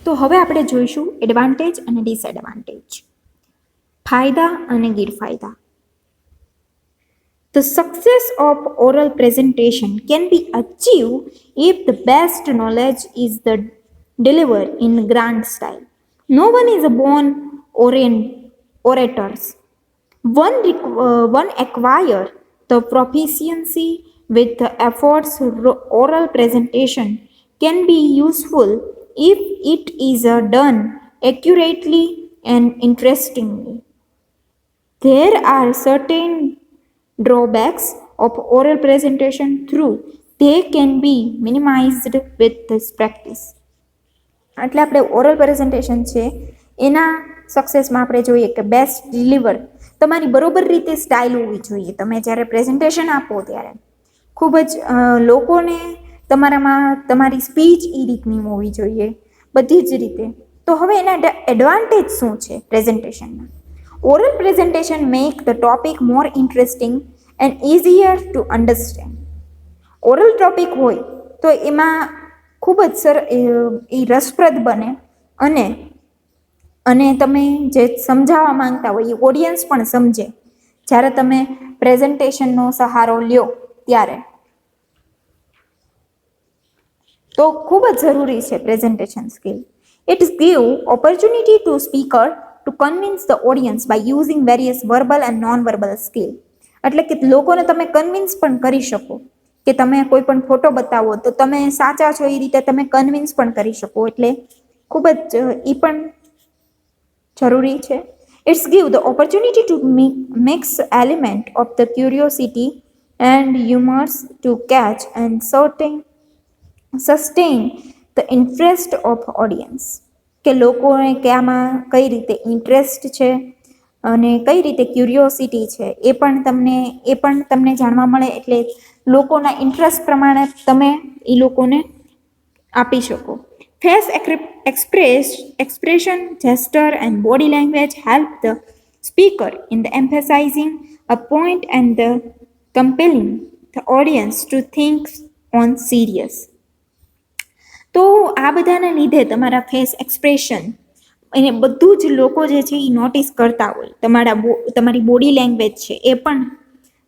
તો હવે આપણે જોઈશું એડવાન્ટેજ અને ડિસએડવાન્ટેજ, ફાયદા અને ગેરફાયદા. The success of oral presentation can be achieved if the best knowledge is delivered in grand style. No one is born orators. One acquire the proficiency with the efforts. Oral presentation can be useful if it is done accurately and interestingly. There are certain drawbacks of oral presentation through they can be minimized with this practice. એટલે આપણે oral presentation છે એના સક્સેસમાં આપણે જોઈએ કે best deliver, તમારી બરોબર રીતે સ્ટાઇલ હોવી જોઈએ. તમે જ્યારે પ્રેઝન્ટેશન આપો ત્યારે ખૂબ જ લોકોને તમારામાં તમારી સ્પીચ એ રીતની હોવી જોઈએ બધી જ રીતે. તો હવે એના એડવાન્ટેજ શું છે પ્રેઝન્ટેશનના? Oral presentation make the topic more interesting and easier to understand. Oral topic હોય તો એમાં ખૂબ જ એ રસપ્રદ બને અને તમે જે સમજાવવા માંગતા હોય એ ઓડિયન્સ પણ સમજે જ્યારે તમે પ્રેઝન્ટેશનનો સહારો લ્યો ત્યારે. તો ખૂબ જ જરૂરી છે presentation skill. It gives opportunity to speaker to convince the audience by using various verbal and non-verbal skill. એટલે કે લોકોને તમે કન્વિન્સ પણ કરી શકો કે તમે કોઈ પણ ફોટો બતાવો તો તમે સાચા છો એ રીતે તમે કન્વિન્સ પણ કરી શકો. એટલે ખૂબ જ એ પણ જરૂરી છે. It's give the opportunity to mix element of the curiosity and humors to catch and sustain the interest of audience. કે લોકોને કે આમાં કઈ રીતે ઇન્ટરેસ્ટ છે અને કઈ રીતે ક્યુરિયોસિટી છે એ પણ તમને જાણવા મળે. એટલે લોકોના ઇન્ટરેસ્ટ પ્રમાણે તમે એ લોકોને આપી શકો. Face expression, gesture and body language help the speaker in the emphasizing a point and the compelling the audience to think on serious. તો આ બધાના લીધે તમારા ફેસ એક્સપ્રેશન એને બધું જ લોકો જે છે એ નોટિસ કરતા હોય. તમારી બોડી લેંગ્વેજ છે એ પણ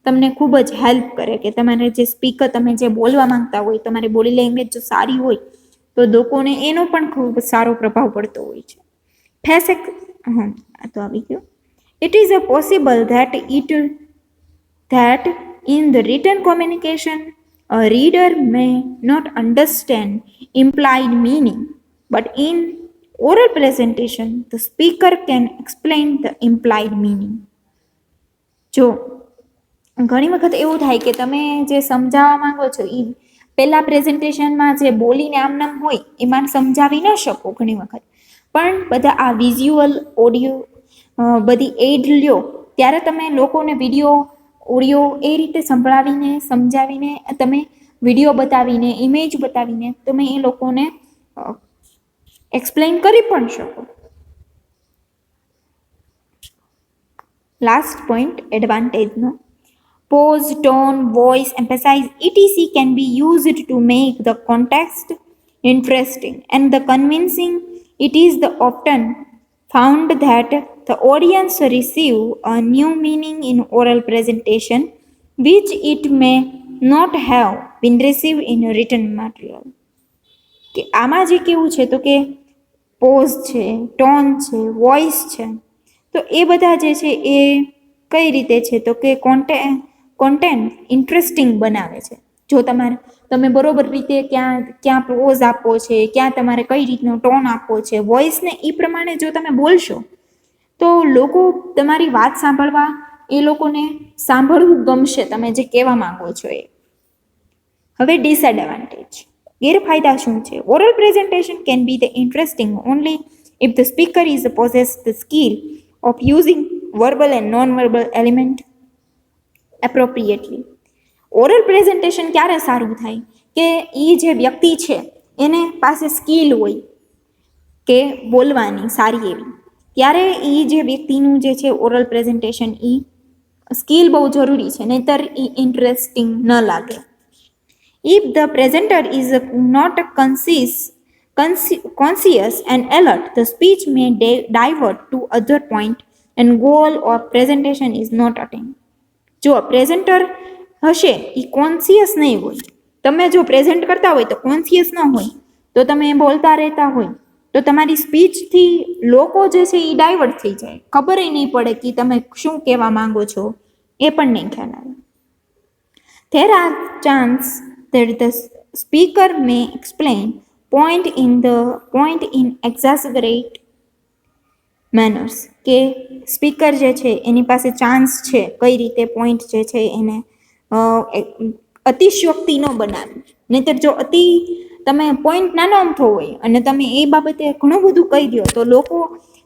તમને ખૂબ જ હેલ્પ કરે કે તમારે જે સ્પીકર તમે જે બોલવા માંગતા હોય તમારી બોડી લેંગ્વેજ જો સારી હોય તો લોકોને એનો પણ ખૂબ સારો પ્રભાવ પડતો હોય છે. તો આવી ગયો. It is possible that in the written communication a reader may not understand implied meaning, but in oral presentation the speaker can explain the implied meaning. જો ઘણી વખત એવું થાય કે તમે જે સમજાવવા માંગો છો એ પહેલા પ્રેઝન્ટેશનમાં જે બોલીને આમનામ હોય એમાં સમજાવી ન શકો ઘણી વખત, પણ બધા આ વિઝ્યુઅલ ઓડિયો બધી એડ લ્યો ત્યારે તમે લોકોને વિડીયો ઓડિયો એ રીતે સંભળાવીને સમજાવીને તમે વિડીયો બતાવીને ઇમેજ બતાવીને તમે એ લોકોને એક્સપ્લેન કરી પણ શકો. લાસ્ટ પોઈન્ટ એડવાન્ટેજનો, pause, tone, voice, emphasis, etc. can be used to make the context interesting and the convincing. It is often found that the audience receive a new meaning in oral presentation which it may not have been received in written material. કે આમાં જે કેવું છે તો કે pose છે, tone છે, voice છે, તો એ બધા જે છે એ કઈ રીતે છે તો કે કોન્ટેન્ટ ઇન્ટરેસ્ટિંગ બનાવે છે. જો તમે બરોબર રીતે ક્યાં પોઝ આપવો છે, ક્યાં તમારે કઈ રીતનો ટોન આપવો છે, વોઇસને એ પ્રમાણે જો તમે બોલશો તો લોકો તમારી વાત સાંભળવા એ લોકોને સાંભળવું ગમશે તમે જે કહેવા માંગો છો એ. હવે ડિસએડવાન્ટેજ, ગેરફાયદા શું છે? Oral presentation can be the interesting only if the speaker is possess the skill of using verbal and non-verbal element appropriately. Oral presentation ક્યારે સારું થાય કે એ જે વ્યક્તિ છે એને પાસે સ્કિલ હોય કે બોલવાની સારી એવી, ત્યારે એ જે વ્યક્તિનું જે છે ઓરલ પ્રેઝન્ટેશન એ સ્કિલ બહુ જરૂરી છે, નહીતર એ ઇન્ટરેસ્ટિંગ ન લાગે. If the presenter is not conscious and alert, the speech may divert to other point and goal of presentation is not attained. જો પ્રેઝન્ટર હશે એ કોન્શિયસ નહીં હોય, તમે જો પ્રેઝન્ટ કરતા હોય તો કોન્શિયસ ન હોય, તો તમે બોલતા રહેતા હોય તો તમારી સ્પીચથી લોકો જે છે એ ડાયવર્ટ થઈ જાય, ખબર નહીં પડે કે તમે શું કહેવા માંગો છો, એ પણ નહીં ખ્યાલ આવે. There are chances that the speaker may explain point in exaggerate manners, કે સ્પીકર જે છે એની પાસે ચાન્સ છે કઈ રીતે પોઈન્ટ જે છે એને અતિશયોક્તિ ન બનાવી. નહીતર જો તમે પોઈન્ટ નાનો અમથો હોય અને તમે એ બાબતે ઘણું બધું કહી દો તો લોકો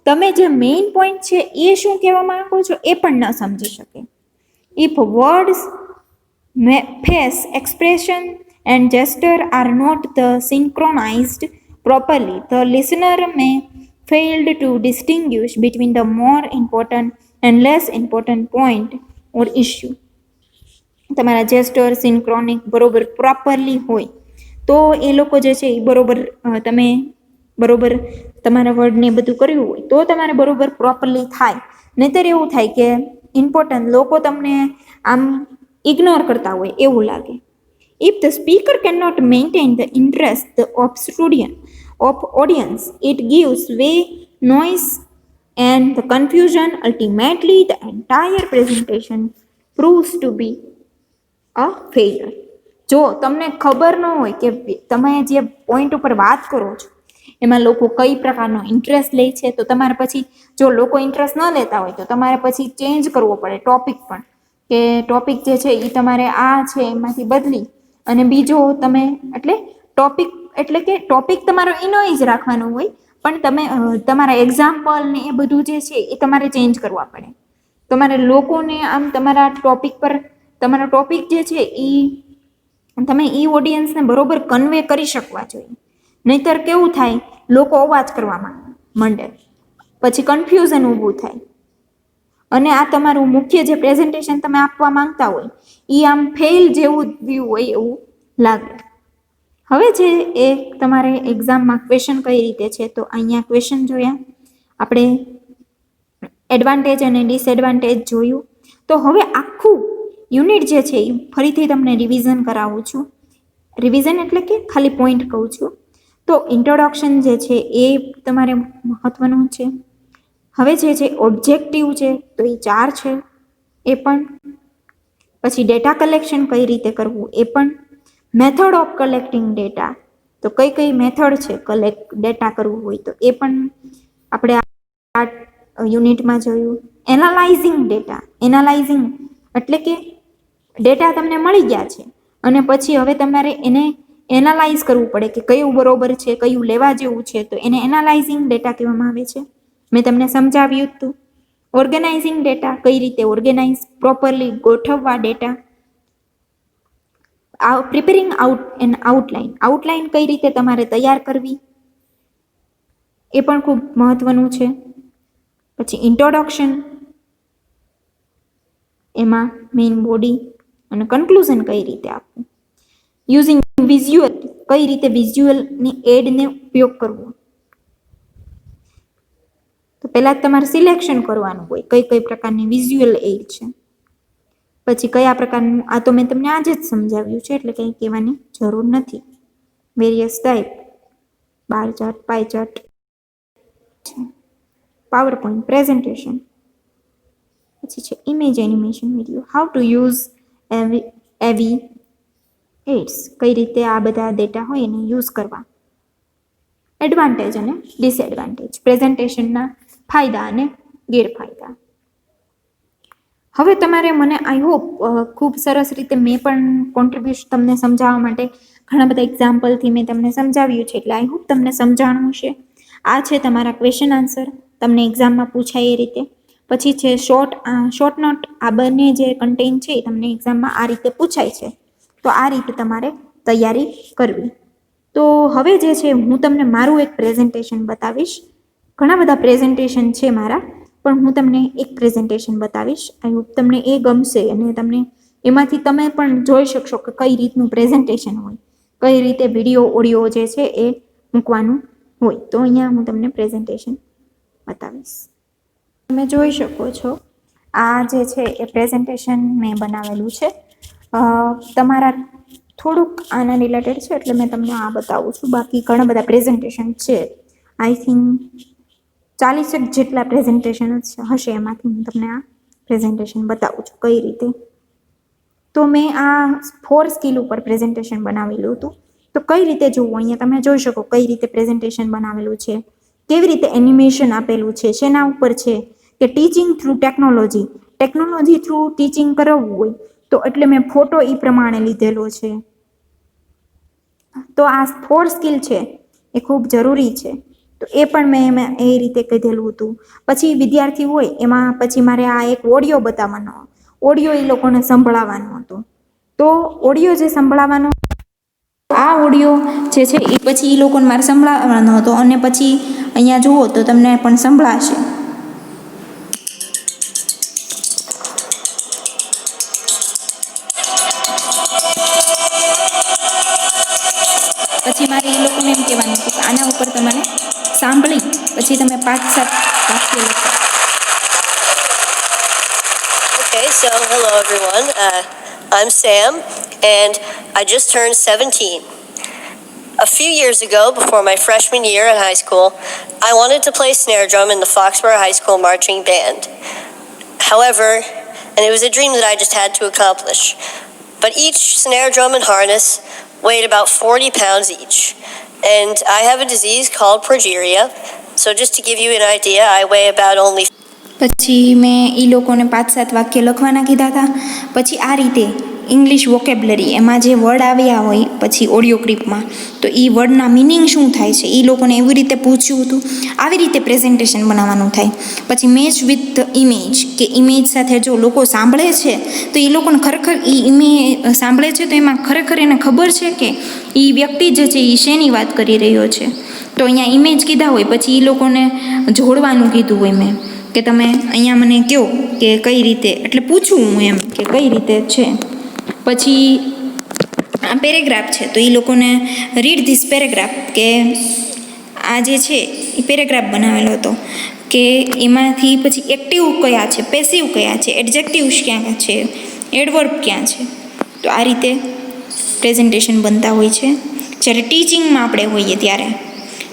તમે જે મેઇન પોઈન્ટ છે એ શું કહેવા માંગો છો એ પણ ન સમજી શકે. If words, face expression and gesture are not synchronized properly, the listener may fail to distinguish between the more important and less important point or issue. તમારા જેસ્ટર સિન્ક્રોનિક બરોબર પ્રોપરલી હોય તો એ લોકો જે છે એ બરોબર તમે બરોબર તમારા વર્ડને બધું કર્યું હોય તો તમારે બરોબર પ્રોપરલી થાય. નહીતર એવું થાય કે ઇમ્પોર્ટન્ટ લોકો તમને આમ ઇગ્નોર કરતા હોય એવું લાગે. If the speaker cannot maintain the interest of audience, it gives way noise and the confusion. Ultimately, the entire presentation proves to be a failure. જો તમને ખબર ન હોય કે તમે જે પોઈન્ટ ઉપર વાત કરો છો એમાં લોકો કઈ પ્રકારનો ઇન્ટરેસ્ટ લે છે તો તમારે પછી જો લોકો ઇન્ટરેસ્ટ ન લેતા હોય તો તમારે પછી ચેન્જ કરવો પડે ટોપિક પણ, કે ટોપિક જે છે એ તમારે આ છે એમાંથી બદલી અને બીજો તમે એટલે કે ટોપિક તમારો એનો જ રાખવાનો હોય પણ તમે તમારા એક્ઝામ્પલ ને એ બધું જે છે એ તમારે ચેન્જ કરવા પડે. તમારે લોકોને આમ તમારા ટોપિક પર તમારો ટોપિક જે છે એ તમે એ ઓડિયન્સને બરોબર કન્વે કરી શકવા જોઈએ. નહીતર કેવું થાય, લોકો અવાજ કરવા માંડે, પછી કન્ફ્યુઝન ઊભું થાય અને આ તમારું મુખ્ય જે પ્રેઝન્ટેશન તમે આપવા માંગતા હોય એ આમ ફેલ જેવું વ્યૂ હોય એવું લાગે. હવે જે એક તમારે એક્ઝામમાં ક્વેશ્ચન કઈ રીતે છે તો અહીંયા ક્વેશ્ચન જોયા આપણે, એડવાન્ટેજ અને ડિસએડવાન્ટેજ જોયું. તો હવે આખું યુનિટ જે છે એ ફરીથી તમને રિવિઝન કરાવું છું. રિવિઝન એટલે કે ખાલી પોઈન્ટ કહું છું. તો ઇન્ટ્રોડક્શન જે છે એ તમારે મહત્વનું છે. હવે જે છે ઓબ્જેક્ટિવ છે તો એ 4 છે એ પણ, પછી ડેટા કલેક્શન કઈ રીતે કરવું એ પણ, મેથડ ઓફ કલેક્ટિંગ ડેટા તો કઈ મેથડ છે ડેટા કરવું હોય તો એ પણ આપણે આ યુનિટમાં જોયું. એનાલાઇઝિંગ ડેટા, એનાલાઇઝિંગ એટલે કે ડેટા તમને મળી ગયા છે અને પછી હવે તમારે એને એનાલાઇઝ કરવું પડે કે કયું બરોબર છે, કયું લેવા જેવું છે, તો એને એનાલાઇઝિંગ ડેટા કહેવામાં આવે છે. મેં તમને સમજાવ્યું હતું. ઓર્ગેનાઇઝિંગ ડેટા, કઈ રીતે ઓર્ગેનાઇઝ પ્રોપરલી ગોઠવવા ડેટા. પ્રિપેરિંગ આઉટલાઇન કઈ રીતે તમારે તૈયાર કરવી એ પણ ખૂબ મહત્વનું છે. પછી ઇન્ટ્રોડક્શન, એમાં મેઇન બોડી અને કન્ક્લુઝન કઈ રીતે આપવું. યુઝિંગ વિઝ્યુઅલ, કઈ રીતે વિઝ્યુઅલની એડને ઉપયોગ કરવો. તો પહેલાં તમારે સિલેક્શન કરવાનું હોય કઈ પ્રકારની વિઝ્યુઅલ એડ છે, પછી કયા પ્રકારનું, આ તો મેં તમને આજે જ સમજાવ્યું છે એટલે કંઈ કહેવાની જરૂર નથી. વેરિયસ ટાઈપ, બાર ચાર્ટ, પાઈ ચાર્ટ છે, પાવર પોઈન્ટ પ્રેઝન્ટેશન, પછી છે image animation video, how to use એવી એડ્સ, કઈ રીતે આ બધા ડેટા હોય એને યુઝ કરવા. એડવાન્ટેજ અને ડિસએડવાન્ટેજ, પ્રેઝન્ટેશનના ફાયદા અને ગેરફાયદા. હવે તમારે મને આઈ હોપ ખૂબ સરસ રીતે મેં પણ કોન્ટ્રીબ્યુશન તમને સમજાવવા માટે ઘણા બધા એક્ઝામ્પલથી મેં તમને સમજાવ્યું છે એટલે આઈ હોપ તમને સમજાણું છે. આ છે તમારા ક્વેશ્ચન આન્સર તમને એક્ઝામમાં પૂછાય એ રીતે. પછી છે શોર્ટ નોટ, આ બંને જે કન્ટેન્ટ છે એ તમને એક્ઝામમાં આ રીતે પૂછાય છે તો આ રીતે તમારે તૈયારી કરવી. તો હવે જે છે હું તમને મારું એક પ્રેઝન્ટેશન બતાવીશ. ઘણા બધા પ્રેઝન્ટેશન છે મારા, પણ હું તમને એક પ્રેઝન્ટેશન બતાવીશ. આઈ હોપ તમને એ ગમશે અને તમને એમાંથી તમે પણ જોઈ શકશો કે કઈ રીતનું પ્રેઝન્ટેશન હોય, કઈ રીતે વિડીયો ઓડિયો જે છે એ મૂકવાનું હોય. તો અહીંયા હું તમને પ્રેઝન્ટેશન બતાવીશ. તમે જોઈ શકો છો આ જે છે એ પ્રેઝન્ટેશન મેં બનાવેલું છે. તમારા થોડુંક આના રિલેટેડ છે એટલે મેં તમને આ બતાવું છું. બાકી ઘણા બધા પ્રેઝન્ટેશન છે. આઈ થિંક 40 જેટલા પ્રેઝન્ટેશન હશે, એમાંથી હું તમને આ પ્રેઝન્ટેશન બતાવું છું કઈ રીતે. તો મેં આ 4 સ્કિલ ઉપર પ્રેઝન્ટેશન બનાવેલું હતું. તો કઈ રીતે જોવું, અહીંયા તમે જોઈ શકો કઈ રીતે પ્રેઝન્ટેશન બનાવેલું છે, કેવી રીતે એનિમેશન આપેલું છે, શેના ઉપર છે કે teaching through technology, technology through teaching કરાવવું હોય તો એટલે મેં ફોટો એ પ્રમાણે લીધેલો છે. તો આ 4 સ્કિલ છે એ ખૂબ જરૂરી છે. તો એ પણ મેં એ રીતે કીધેલું હતું. પછી વિદ્યાર્થી હોય એમાં પછી મારે આ એક ઓડિયો બતાવવાનો, ઓડિયો એ લોકોને સંભળાવવાનો હતો. તો ઓડિયો જે સંભળાવવાનો, આ ઓડિયો જે છે એ પછી એ લોકોને મારે સંભળાવવાનો હતો. અને પછી અહીંયા જુઓ તો તમને પણ સંભળાશે. પછી મારે એ લોકોને એમ કહેવાનું હતું કે આના ઉપર તમારે સાંભળી પછી તમે 5-7 વાક્ય લખો. Okay, so hello everyone. I'm Sam, and I just turned 17. A few years ago, before my freshman year in high school, I wanted to play snare drum in the Foxborough High School marching band. However, and it was a dream that I just had to accomplish, but each snare drum and harness weighed about 40 pounds each. And I have a disease called progeria, so just to give you an idea, I weigh about only. પછી મેં એ લોકોને 5-7 વાક્ય લખવાના કીધા હતા. પછી આ રીતે ઇંગ્લિશ વોકેબ્લરી, એમાં જે વર્ડ આવ્યા હોય પછી ઓડિયો ક્લિપમાં, તો એ વર્ડના મિનિંગ શું થાય છે એ લોકોને એવી રીતે પૂછ્યું હતું. આવી રીતે પ્રેઝન્ટેશન બનાવવાનું થાય. પછી મેચ વિથ ઇમેજ, કે ઇમેજ સાથે જો લોકો સાંભળે છે તો એ લોકોને ખરેખર એ ઇમેજ સાંભળે છે તો એમાં ખરેખર એને ખબર છે કે એ વ્યક્તિ જે છે એ શેની વાત કરી રહ્યો છે. તો અહીંયા ઇમેજ કીધા હોય પછી એ લોકોને જોડવાનું કીધું હોય મેં કે તમે અહીંયા મને કહો કે કઈ રીતે, એટલે પૂછું હું એમ કે કઈ રીતે છે. પછી આ પેરેગ્રાફ છે તો એ લોકોને રીડ ધીસ પેરેગ્રાફ, કે આ જે છે એ પેરેગ્રાફ બનાવેલો હતો કે એમાંથી પછી એક્ટિવ કયા છે, પેસિવ કયા છે, એડજેક્ટિવ્સ ક્યાં છે, એડવર્બ ક્યાં છે. તો આ રીતે પ્રેઝન્ટેશન બનતા હોય છે જ્યારે ટીચિંગમાં આપણે હોઈએ ત્યારે.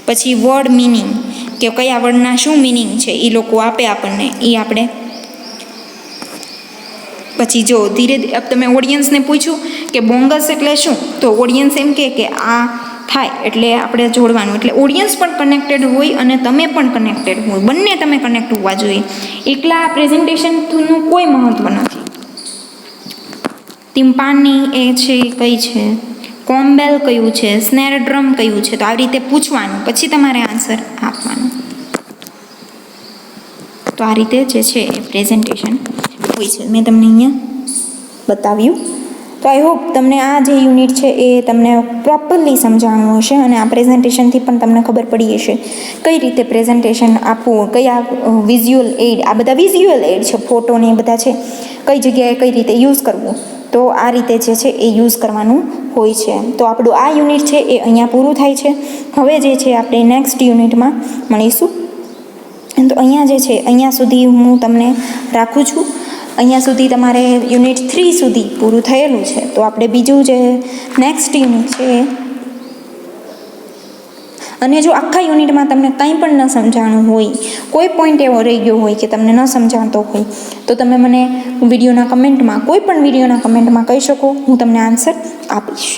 પછી વર્ડ મિનિંગ, કે કયા વર્ડના શું મિનિંગ છે એ લોકો આપે આપણને, એ આપણે. પછી જો ધીરે તમે ઓડિયન્સને પૂછ્યું કે બોંગસ એટલે શું, તો ઓડિયન્સ એમ કે આ થાય એટલે આપણે જોડવાનું. એટલે ઓડિયન્સ પણ કનેક્ટેડ હોય અને તમે પણ કનેક્ટેડ હોય, બંને તમે કનેક્ટ હોવા જોઈએ. એકલા પ્રેઝન્ટેશનનું કોઈ મહત્ત્વ નથી. ટિમ્પાની એ છે કઈ છે, કોમ્બેલ કયું છે, સ્નેર ડ્રમ કયું છે, તો આવી રીતે પૂછવાનું પછી તમારે આન્સર આપવાનું. તો આ રીતે જે છે એ પ્રેઝન્ટેશન હોય છે. મેં તમને અહીંયા બતાવ્યું. તો આઈ હોપ તમને આ જે યુનિટ છે એ તમને પ્રોપરલી સમજાવવાનું હશે અને આ પ્રેઝન્ટેશનથી પણ તમને ખબર પડી હશે કઈ રીતે પ્રેઝન્ટેશન આપવું, કયા વિઝ્યુઅલ એડ, આ બધા વિઝ્યુઅલ એડ છે, ફોટો ને એ બધા છે, કઈ જગ્યાએ કઈ રીતે યુઝ કરવું. તો આ રીતે જે છે એ યુઝ કરવાનું હોય છે. તો આપણું આ યુનિટ છે એ અહીંયા પૂરું થાય છે. હવે જે છે આપણે નેક્સ્ટ યુનિટમાં મળીશું. તો અહીંયા જે છે અહીંયા સુધી હું તમને રાખું છું. અહીંયા સુધી તમારે યુનિટ 3 સુધી પૂરું થયેલું છે. તો આપણે બીજું જે નેક્સ્ટ યુનિટ છે, અને જો આખા યુનિટમાં તમને કંઈ પણ ન સમજાણું હોય, કોઈ પોઈન્ટ એવો રહી ગયો હોય કે તમને ન સમજાતો હોય, તો તમે મને વિડીયોના કમેન્ટમાં, કોઈ પણ વિડીયોના કમેન્ટમાં કહી શકો, હું તમને આન્સર આપીશ.